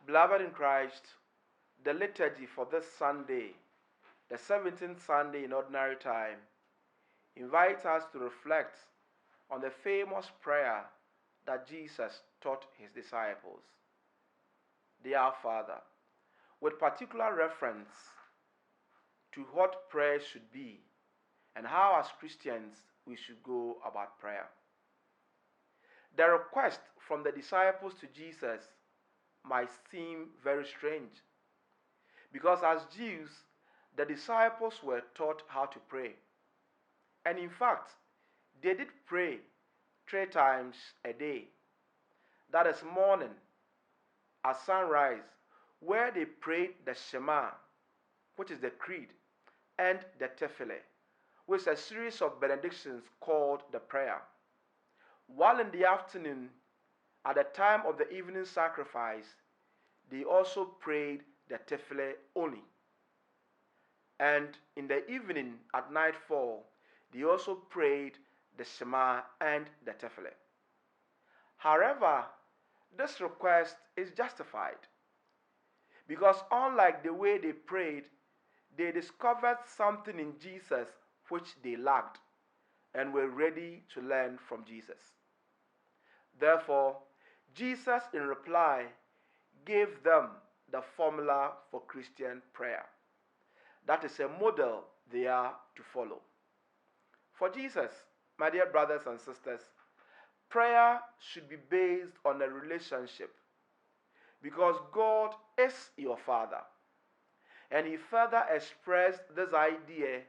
Beloved in Christ, the liturgy for this Sunday, the 17th Sunday in Ordinary Time, invites us to reflect on the famous prayer that Jesus taught his disciples, the Our Father, with particular reference to what prayer should be and how as Christians we should go about prayer. The request from the disciples to Jesus might seem very strange, because as Jews, the disciples were taught how to pray. And in fact, they did pray 3 times a day. That is morning, at sunrise, where they prayed the Shema, which is the creed, and the Tefillah, which is a series of benedictions called the prayer. While in the afternoon, at the time of the evening sacrifice, they also prayed the Tefillah only. And in the evening, at nightfall, they also prayed the Shema and the Tefillah. However, this request is justified, because unlike the way they prayed, they discovered something in Jesus which they lacked and were ready to learn from Jesus. Therefore, Jesus in reply gave them the formula for Christian prayer. That is a model they are to follow. For Jesus, my dear brothers and sisters, prayer should be based on a relationship, because God is your Father. And he further expressed this idea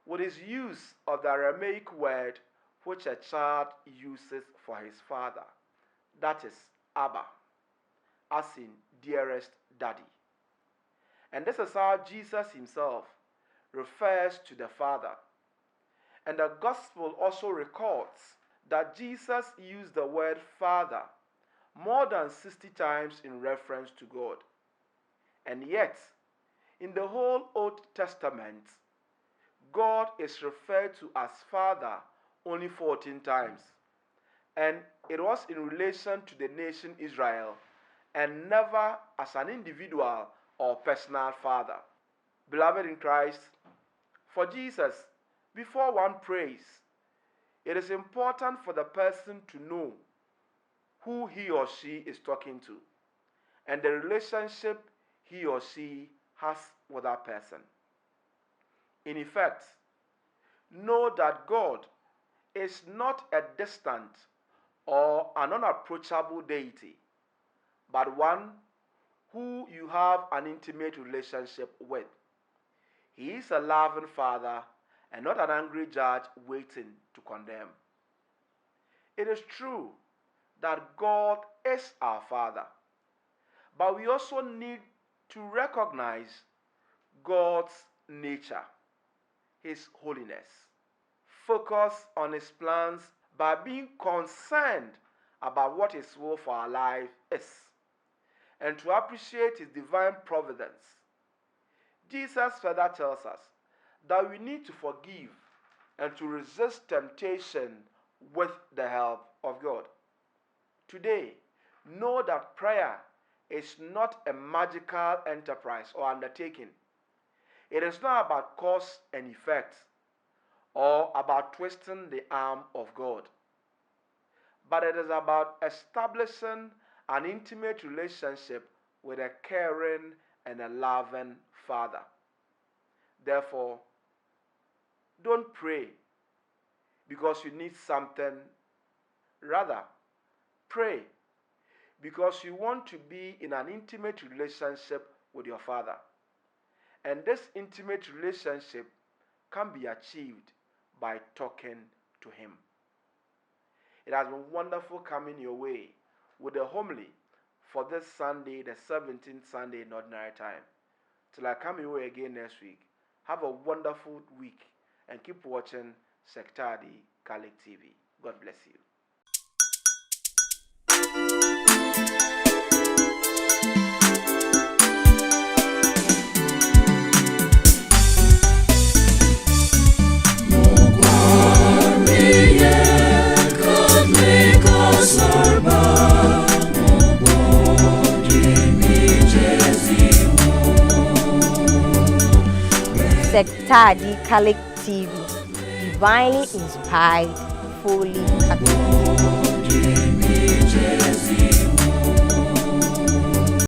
with his use of the Aramaic word which a child uses for his father. That is Abba, as in dearest daddy. And this is how Jesus himself refers to the Father. And the Gospel also records that Jesus used the word Father more than 60 times in reference to God. And yet, in the whole Old Testament, God is referred to as Father only 14 times. And it was in relation to the nation Israel, and never as an individual or personal father. Beloved in Christ, for Jesus, before one prays, it is important for the person to know who he or she is talking to and the relationship he or she has with that person. In effect, know that God is not a distant or an unapproachable deity, but one who you have an intimate relationship with. He is a loving Father and not an angry judge waiting to condemn. It is true that God is our Father, but we also need to recognize God's nature, his holiness. Focus on his plans by being concerned about what his will for our life is, and to appreciate his divine providence. Jesus further tells us that we need to forgive and to resist temptation with the help of God. Today, know that prayer is not a magical enterprise or undertaking. It is not about cause and effect or about twisting the arm of God, but it is about establishing an intimate relationship with a caring and a loving Father. Therefore, don't pray because you need something. Rather, pray because you want to be in an intimate relationship with your Father. And this intimate relationship can be achieved by talking to him. It has been wonderful coming your way with the homily for this Sunday, the 17th Sunday in Ordinary Time. Till I come your way again next week, have a wonderful week and keep watching Sektadi Catholic TV. God bless you. Sektadi Catholic TV, divinely inspired, fully Catholic.